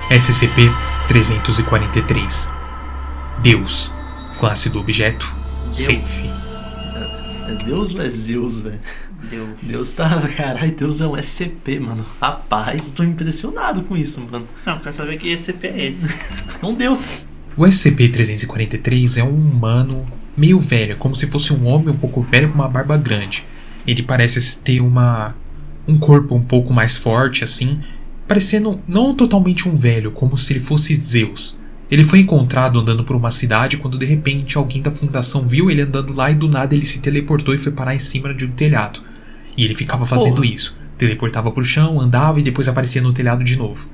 SCP-343 Deus. Classe do objeto Safe. É Deus ou é Zeus, velho? Deus tá... Caralho, Deus é um SCP, mano. Rapaz, eu tô impressionado com isso, mano. Não, quero saber que SCP é esse. É um Deus. O SCP-343 é um humano meio velho, como se fosse um homem um pouco velho com uma barba grande. Ele parece ter um corpo um pouco mais forte, assim, parecendo não totalmente um velho, como se ele fosse Zeus. Ele foi encontrado andando por uma cidade quando de repente alguém da fundação viu ele andando lá e do nada ele se teleportou e foi parar em cima de um telhado. E ele ficava fazendo isso. Teleportava pro chão, andava e depois aparecia no telhado de novo.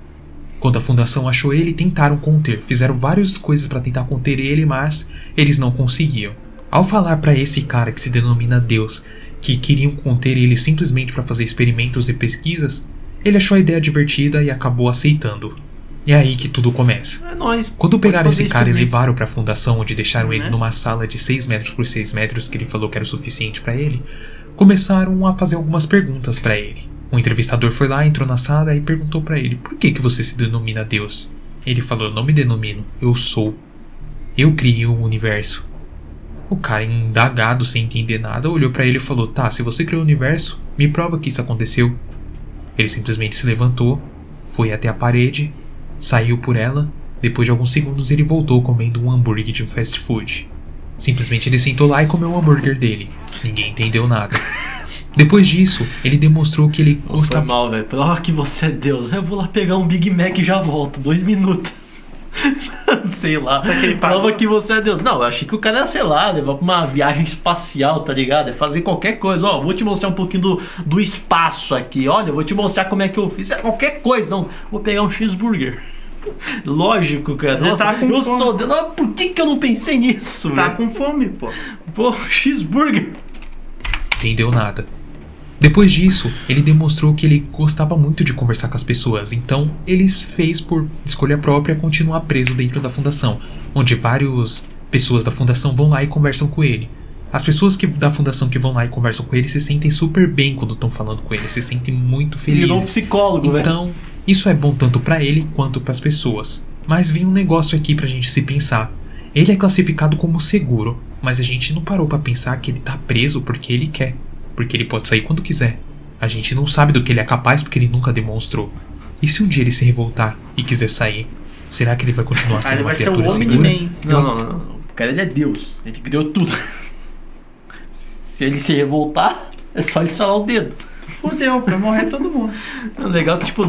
Quando a fundação achou ele, tentaram conter. Fizeram várias coisas para tentar conter ele, mas eles não conseguiam. Ao falar para esse cara que se denomina Deus que queriam conter ele simplesmente para fazer experimentos e pesquisas, ele achou a ideia divertida e acabou aceitando. É aí que tudo começa. É nóis. Quando pegaram esse cara e levaram pra fundação, onde deixaram ele numa sala de 6 metros por 6 metros, que ele falou que era o suficiente pra ele, começaram a fazer algumas perguntas pra ele. O entrevistador foi lá, entrou na sala e perguntou pra ele: por que você se denomina Deus? Ele falou: eu não me denomino, eu sou. Eu criei o universo. O cara, indagado, sem entender nada, olhou pra ele e falou: tá, se você criou o universo, me prova que isso aconteceu. Ele simplesmente se levantou, foi até a parede, saiu por ela. Depois de alguns segundos ele voltou comendo um hambúrguer de um fast food. Simplesmente ele sentou lá e comeu o hambúrguer dele. Ninguém entendeu nada. Depois disso, ele demonstrou que ele gostava... Foi mal, velho. Prova que você é Deus. Eu vou lá pegar um Big Mac e já volto. 2 minutos. Sei lá. Prova que você é Deus. Não, eu achei que o cara era, sei lá, levar pra uma viagem espacial, tá ligado? É fazer qualquer coisa. Ó, vou te mostrar um pouquinho do espaço aqui. Olha, vou te mostrar como é que eu fiz. É qualquer coisa. Não, vou pegar um cheeseburger. Lógico, cara. Nossa, tá com eu fome. sou Deus. Não, por que eu não pensei nisso, Tá velho? com fome, pô. Pô, cheeseburger. Entendeu nada. Depois disso, ele demonstrou que ele gostava muito de conversar com as pessoas, então ele fez por escolha própria continuar preso dentro da fundação, onde várias pessoas da fundação vão lá e conversam com ele. As pessoas da fundação que vão lá e conversam com ele se sentem super bem quando estão falando com ele, se sentem muito felizes. Virou um psicólogo, velho. Então, isso é bom tanto pra ele quanto pras pessoas. Mas vem um negócio aqui pra gente se pensar. Ele é classificado como seguro, mas a gente não parou pra pensar que ele tá preso porque ele quer. Porque ele pode sair quando quiser. A gente não sabe do que ele é capaz porque ele nunca demonstrou. E se um dia ele se revoltar e quiser sair, será que ele vai continuar sendo ele uma vai ser o criatura Omni-Man. segura? Não. O cara, ele é Deus. Ele criou tudo. Se ele se revoltar, é só ele estralar o dedo. Fudeu, vai morrer todo mundo. É legal que, tipo,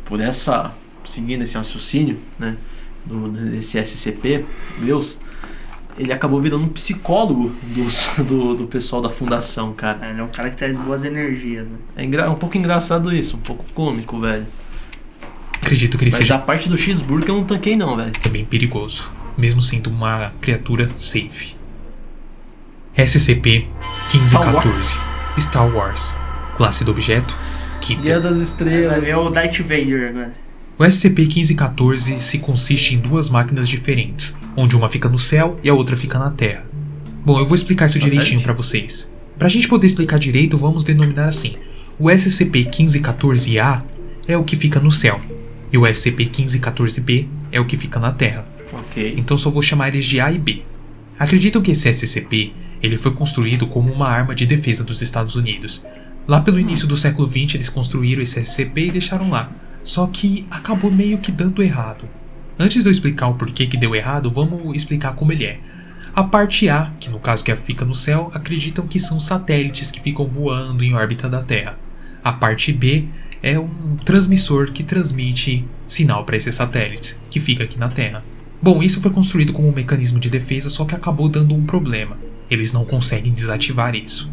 por essa... Seguindo esse raciocínio, né? Desse SCP, Deus... Ele acabou virando um psicólogo do pessoal da fundação, cara. Ele é um cara que traz boas energias, né? É um pouco engraçado isso, um pouco cômico, velho. Acredito que ele Mas seja a parte do cheeseburger eu não tanquei não, velho. bem perigoso, mesmo sendo uma criatura safe. SCP-1514 Star Wars. Classe do objeto Keter. Guia das Estrelas. É o Darth Vader agora. O SCP-1514 se consiste em 2 máquinas diferentes, onde uma fica no céu e a outra fica na Terra. Bom, eu vou explicar isso direitinho pra vocês. Pra gente poder explicar direito, vamos denominar assim. O SCP-1514-A é o que fica no céu, e o SCP-1514-B é o que fica na Terra. Ok. Então só vou chamar eles de A e B. Acreditam que esse SCP ele foi construído como uma arma de defesa dos Estados Unidos. Lá pelo início do século XX eles construíram esse SCP e deixaram lá. Só que acabou meio que dando errado. Antes de eu explicar o porquê que deu errado, vamos explicar como ele é. A parte A, que no caso que fica no céu, acreditam que são satélites que ficam voando em órbita da Terra. A parte B é um transmissor que transmite sinal para esses satélites, que fica aqui na Terra. Bom, isso foi construído como um mecanismo de defesa, só que acabou dando um problema. Eles não conseguem desativar isso.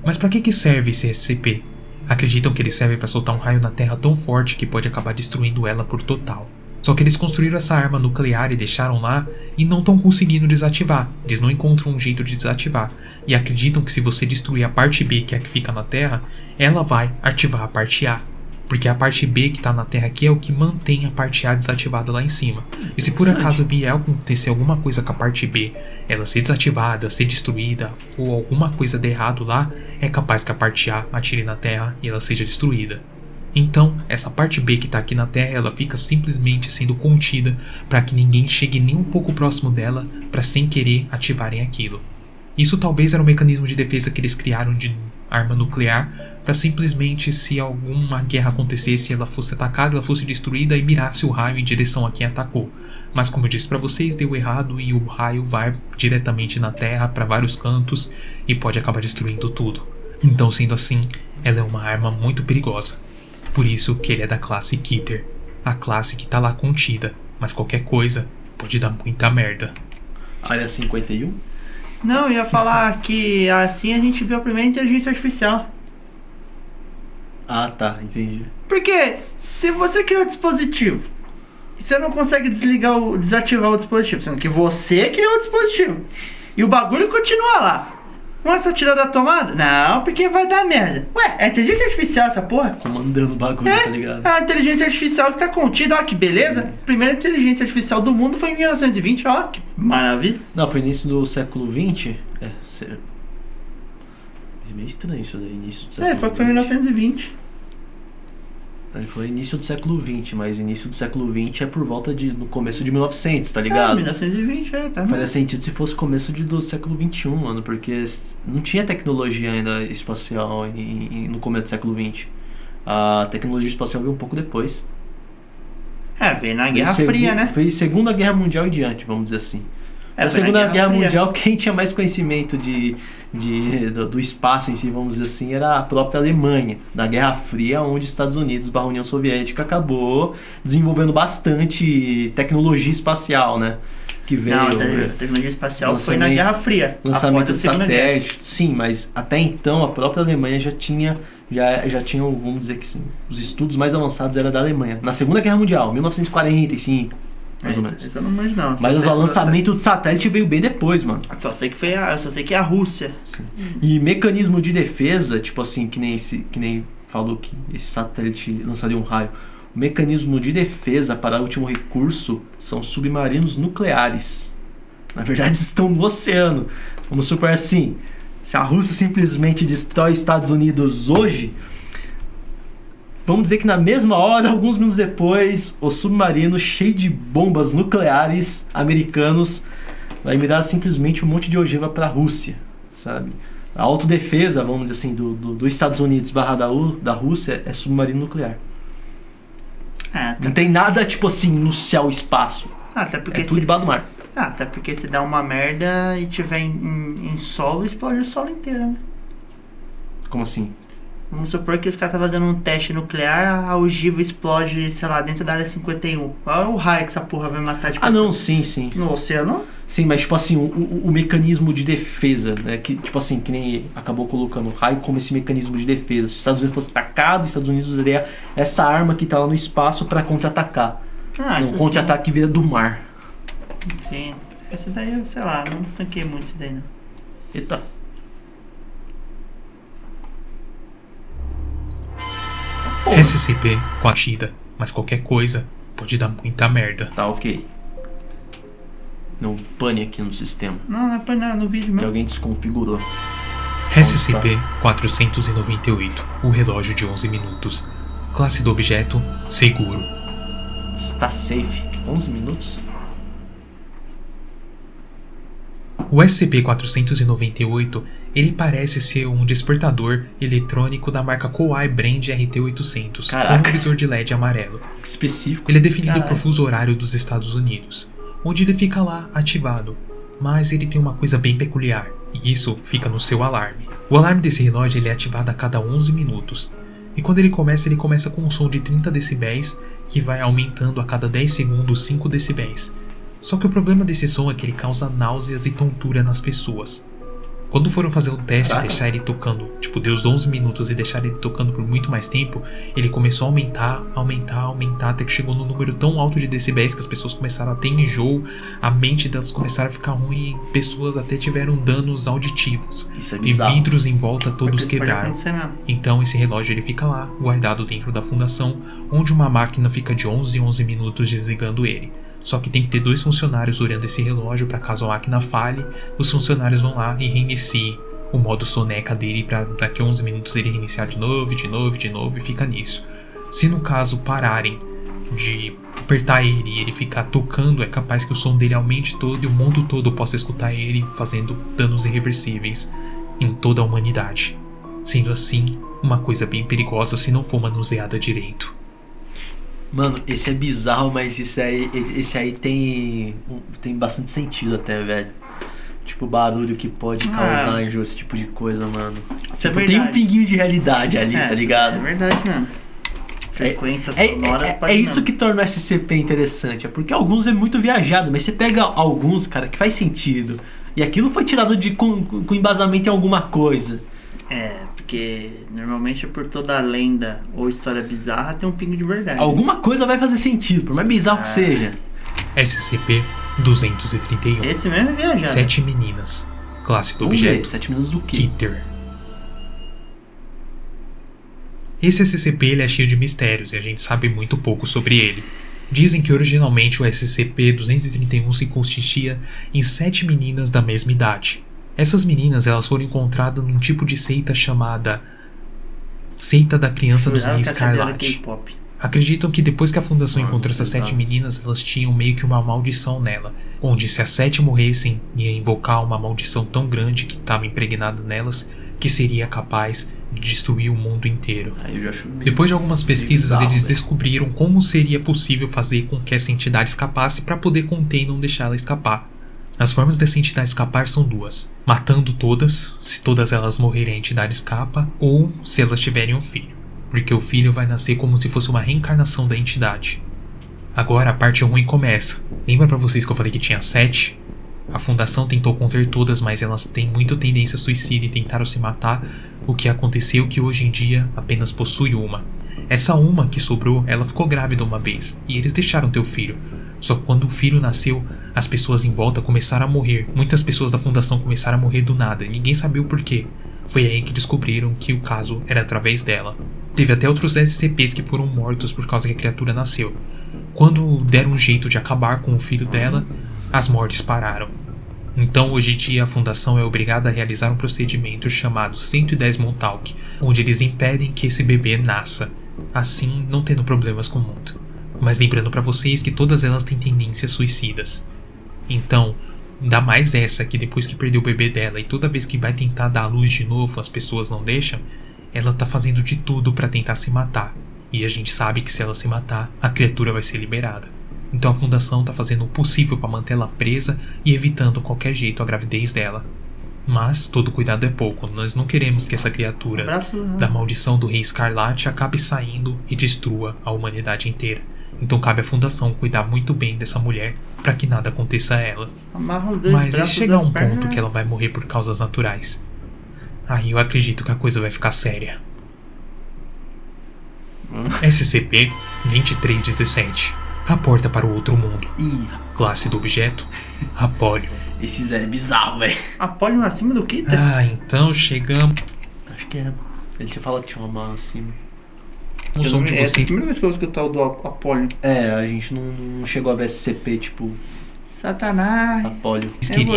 Mas para que serve esse SCP? Acreditam que ele serve para soltar um raio na Terra tão forte que pode acabar destruindo ela por total. Só que eles construíram essa arma nuclear e deixaram lá e não estão conseguindo desativar. Eles não encontram um jeito de desativar. E acreditam que se você destruir a parte B, que é a que fica na Terra, ela vai ativar a parte A. Porque a parte B que está na Terra aqui é o que mantém a parte A desativada lá em cima. E se por acaso vier acontecer alguma coisa com a parte B, ela ser desativada, ser destruída, ou alguma coisa der errado lá, é capaz que a parte A atire na Terra e ela seja destruída. Então, essa parte B que tá aqui na Terra, ela fica simplesmente sendo contida para que ninguém chegue nem um pouco próximo dela para sem querer ativarem aquilo. Isso talvez era um mecanismo de defesa que eles criaram de arma nuclear para simplesmente, se alguma guerra acontecesse, ela fosse atacada, ela fosse destruída e mirasse o raio em direção a quem atacou. Mas como eu disse para vocês, deu errado e o raio vai diretamente na Terra para vários cantos e pode acabar destruindo tudo. Então, sendo assim, ela é uma arma muito perigosa. Por isso que ele é da classe Keter, a classe que tá lá contida, mas qualquer coisa pode dar muita merda. Área 51? Não, eu ia falar que assim a gente vê a primeira inteligência artificial. Ah, tá, entendi. Porque se você criou o dispositivo e você não consegue desativar o dispositivo, sendo que você criou o dispositivo e o bagulho continua lá, não é só tirar da tomada? Não, porque vai dar merda. Ué, é inteligência artificial essa porra? Comandando o bagulho, tá ligado? É a inteligência artificial que tá contida, ó, que beleza. A primeira inteligência artificial do mundo foi em 1920, ó, que maravilha. Não, foi início do século XX. É meio estranho isso daí, início do século Foi em 1920. Ele foi início do século XX, mas início do século XX é por volta no começo de 1900, tá ligado? 1920, tá. Faria sentido se fosse começo do século XXI, mano, porque não tinha tecnologia ainda espacial no começo do século XX. A tecnologia espacial veio um pouco depois. Veio na Guerra Fria, né? Foi Segunda Guerra Mundial em diante, vamos dizer assim. Na Segunda Guerra Mundial, quem tinha mais conhecimento do espaço em si, vamos dizer assim, era a própria Alemanha. Na Guerra Fria, onde os Estados Unidos, a União Soviética, acabou desenvolvendo bastante tecnologia espacial, né? Que veio, a tecnologia espacial foi na Guerra Fria. Lançamento de satélite. Sim, mas até então a própria Alemanha já tinha, vamos dizer que sim, os estudos mais avançados eram da Alemanha. Na Segunda Guerra Mundial, 1945. Mais ou menos. Isso eu não manjo, não. Mas o lançamento do satélite veio bem depois, mano. Só sei que é a Rússia. Sim. E mecanismo de defesa, tipo assim, que nem falou que esse satélite lançaria um raio. O mecanismo de defesa para último recurso são submarinos nucleares. Na verdade, estão no oceano. Vamos supor assim, se a Rússia simplesmente destrói os Estados Unidos hoje, vamos dizer que na mesma hora, alguns minutos depois, o submarino cheio de bombas nucleares americanos vai mirar simplesmente um monte de ogiva para a Rússia, sabe? A autodefesa, vamos dizer assim, dos Estados Unidos da Rússia é submarino nuclear. Não tem nada, tipo assim, no céu, espaço. Até porque tudo debaixo do mar. Até porque se dá uma merda e tiver em solo, explode o solo inteiro, né? Como assim? Vamos supor que os caras estão fazendo um teste nuclear, a ogiva explode, sei lá, dentro da área 51. Olha o raio que essa porra vai matar de pessoa. Não, sim. No oceano? Sim, mas tipo assim, o mecanismo de defesa, né? Que, tipo assim, que nem acabou colocando o raio como esse mecanismo de defesa. Se os Estados Unidos fosse atacado, os Estados Unidos usaria essa arma que tá lá no espaço pra contra-atacar. Não, contra-ataque vira do mar. Sim. Esse daí, sei lá, não tanquei muito esse daí, não. Eita. SCP contida, mas qualquer coisa pode dar muita merda. Tá, ok. Não pane aqui no sistema. Não é pane no vídeo mesmo. Que alguém desconfigurou. SCP-498, o relógio de 11 minutos. Classe do objeto, seguro. Está safe. 11 minutos? O SCP-498, ele parece ser um despertador eletrônico da marca Kowai Brand RT-800, com um visor de LED amarelo. Que específico. Ele é definido por fuso horário dos Estados Unidos, onde ele fica lá ativado, mas ele tem uma coisa bem peculiar, e isso fica no seu alarme. O alarme desse relógio ele é ativado a cada 11 minutos, e quando ele começa com um som de 30 decibéis, que vai aumentando a cada 10 segundos 5 decibéis. Só que o problema desse som é que ele causa náuseas e tontura nas pessoas. Quando foram fazer um teste e deixar ele tocando, deu os 11 minutos e deixar ele tocando por muito mais tempo, ele começou a aumentar, até que chegou num número tão alto de decibéis que as pessoas começaram a ter enjoo, a mente delas começaram a ficar ruim, e pessoas até tiveram danos auditivos. Isso é bizarro. E vidros em volta todos Pode quebraram. Então esse relógio ele fica lá, guardado dentro da fundação, onde uma máquina fica de 11 em 11 minutos desligando ele. Só que tem que ter 2 funcionários olhando esse relógio para caso a máquina falhe, os funcionários vão lá e reiniciem o modo soneca dele para daqui a 11 minutos ele reiniciar de novo e fica nisso. Se no caso pararem de apertar ele e ele ficar tocando, é capaz que o som dele aumente todo e o mundo todo possa escutar ele fazendo danos irreversíveis em toda a humanidade. Sendo assim, uma coisa bem perigosa se não for manuseada direito. Mano, esse é bizarro, mas esse aí tem bastante sentido até, velho. Tipo, o barulho que pode causar esse tipo de coisa, mano. Tipo, tem um pinguinho de realidade ali, tá ligado? É verdade, mano. Frequências sonoras. É isso que torna o SCP interessante. É porque alguns é muito viajado, mas você pega alguns, cara, que faz sentido. E aquilo foi tirado com embasamento em alguma coisa. Porque normalmente por toda a lenda ou história bizarra tem um pingo de verdade. Alguma coisa vai fazer sentido, por mais bizarro que seja. SCP-231. Esse mesmo é viajado. 7 meninas. Classe do objeto. 7 meninas do quê? Keter. Esse SCP ele é cheio de mistérios e a gente sabe muito pouco sobre ele. Dizem que originalmente o SCP-231 se consistia em 7 meninas da mesma idade. Essas meninas elas foram encontradas num tipo de seita chamada Seita da Criança dos Reis Escarlate. Acreditam que depois que a fundação encontrou essas 7 meninas, elas tinham meio que uma maldição nela, onde se as 7 morressem, ia invocar uma maldição tão grande que estava impregnada nelas, que seria capaz de destruir o mundo inteiro. Depois de algumas pesquisas, eles descobriram como seria possível fazer com que essa entidade escapasse para poder conter e não deixar ela escapar. As formas dessa entidade escapar são duas: matando todas, se todas elas morrerem a entidade escapa, ou se elas tiverem um filho, porque o filho vai nascer como se fosse uma reencarnação da entidade. Agora a parte ruim começa. Lembra pra vocês que eu falei que tinha 7? A fundação tentou conter todas, mas elas têm muita tendência suicida e tentaram se matar, o que aconteceu que hoje em dia apenas possui uma. Essa uma que sobrou, ela ficou grávida uma vez, e eles deixaram ter o filho. Só que quando o filho nasceu, as pessoas em volta começaram a morrer. Muitas pessoas da fundação começaram a morrer do nada, e ninguém sabia o porquê. Foi aí que descobriram que o caso era através dela. Teve até outros SCPs que foram mortos por causa que a criatura nasceu. Quando deram um jeito de acabar com o filho dela, as mortes pararam. Então hoje em dia a fundação é obrigada a realizar um procedimento chamado 110 Montauk, onde eles impedem que esse bebê nasça, assim não tendo problemas com o mundo. Mas lembrando pra vocês que todas elas têm tendências suicidas. Então, ainda mais essa que depois que perdeu o bebê dela e toda vez que vai tentar dar à luz de novo as pessoas não deixam, ela tá fazendo de tudo pra tentar se matar. E a gente sabe que se ela se matar, a criatura vai ser liberada. Então a fundação tá fazendo o possível pra manter ela presa e evitando qualquer jeito a gravidez dela. Mas todo cuidado é pouco, nós não queremos que essa criatura da maldição do Rei Escarlate acabe saindo e destrua a humanidade inteira. Então cabe à fundação cuidar muito bem dessa mulher para que nada aconteça a ela. Mas e se chegar a um ponto que ela vai morrer por causas naturais? Aí eu acredito que a coisa vai ficar séria. SCP-2317. A porta para o outro mundo. Classe do objeto: Apolion. Esses é bizarro, velho. Apolion acima do Keter? Então chegamos. Acho que é. Ele tinha falado que tinha uma acima. O som de você. É a primeira vez que eu escutar o do Apolion. A gente não chegou a ver SCP tipo. Satanás. Apolion.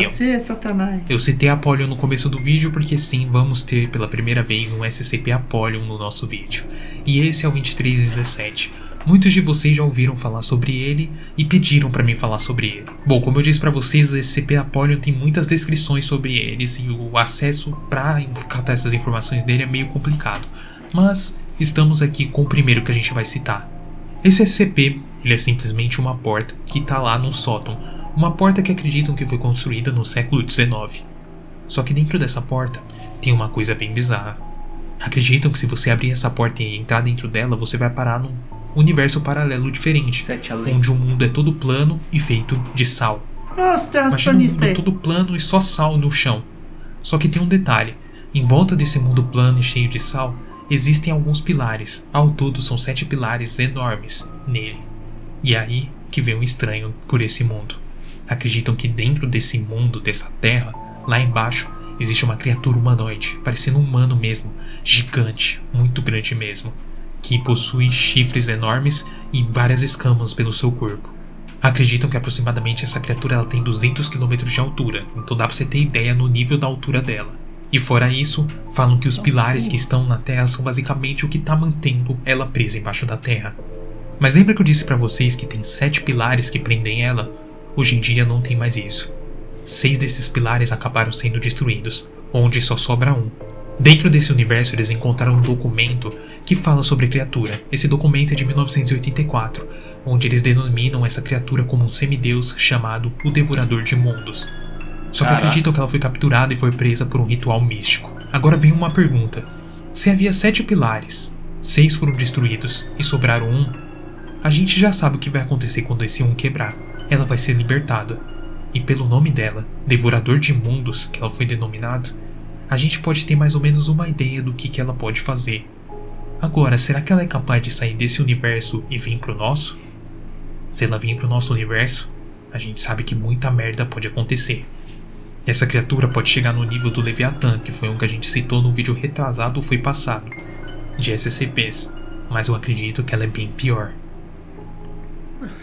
Você, Satanás. Eu citei Apolion no começo do vídeo porque sim, vamos ter pela primeira vez um SCP Apolion no nosso vídeo. E esse é o 2317. Muitos de vocês já ouviram falar sobre ele e pediram pra mim falar sobre ele. Bom, como eu disse pra vocês, o SCP Apolion tem muitas descrições sobre eles e o acesso pra catar essas informações dele é meio complicado. Mas estamos aqui com o primeiro que a gente vai citar. Esse SCP, ele é simplesmente uma porta que tá lá num sótão. Uma porta que acreditam que foi construída no século XIX. Só que dentro dessa porta tem uma coisa bem bizarra. Acreditam que se você abrir essa porta e entrar dentro dela, você vai parar num universo paralelo diferente, onde o mundo é todo plano e feito de sal. Nossa, tem Imagina um mundo todo plano e só sal no chão. Só que tem um detalhe: em volta desse mundo plano e cheio de sal, existem alguns pilares. Ao todo são 7 pilares enormes nele. E é aí que vem um estranho por esse mundo. Acreditam que dentro desse mundo, dessa terra, lá embaixo, existe uma criatura humanoide, parecendo um humano mesmo, gigante, muito grande mesmo, que possui chifres enormes e várias escamas pelo seu corpo. Acreditam que aproximadamente essa criatura ela tem 200 km de altura, então dá pra você ter ideia no nível da altura dela. E fora isso, falam que os pilares que estão na Terra são basicamente o que tá mantendo ela presa embaixo da Terra. Mas lembra que eu disse pra vocês que tem 7 pilares que prendem ela? Hoje em dia não tem mais isso. 6 desses pilares acabaram sendo destruídos, onde só sobra um. Dentro desse universo eles encontraram um documento que fala sobre a criatura. Esse documento é de 1984, onde eles denominam essa criatura como um semideus chamado o Devorador de Mundos. Só que acreditam que ela foi capturada e foi presa por um ritual místico. Agora vem uma pergunta. Se havia 7 pilares, 6 foram destruídos e sobraram um, a gente já sabe o que vai acontecer quando esse um quebrar. Ela vai ser libertada. E pelo nome dela, Devorador de Mundos, que ela foi denominada, a gente pode ter mais ou menos uma ideia do que ela pode fazer. Agora, será que ela é capaz de sair desse universo e vir pro nosso? Se ela vir pro nosso universo, a gente sabe que muita merda pode acontecer. Essa criatura pode chegar no nível do Leviatã, que foi um que a gente citou no vídeo retrasado ou foi passado, de SCPs, mas eu acredito que ela é bem pior.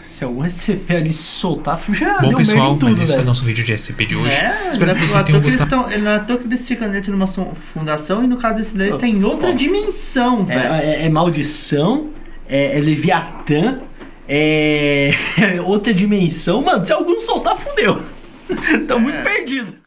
Se algum SCP ali se soltar, já bom deu pessoal, merda em tudo, mas esse foi o velho. nosso vídeo de SCP de hoje. Espero que não vocês tenham gostado. Não é à toa que eles ficam dentro de uma fundação e no caso desse daí tem outra dimensão, velho. É maldição, é Leviatã, é outra dimensão. Mano, se algum soltar, fudeu. Tá muito perdido.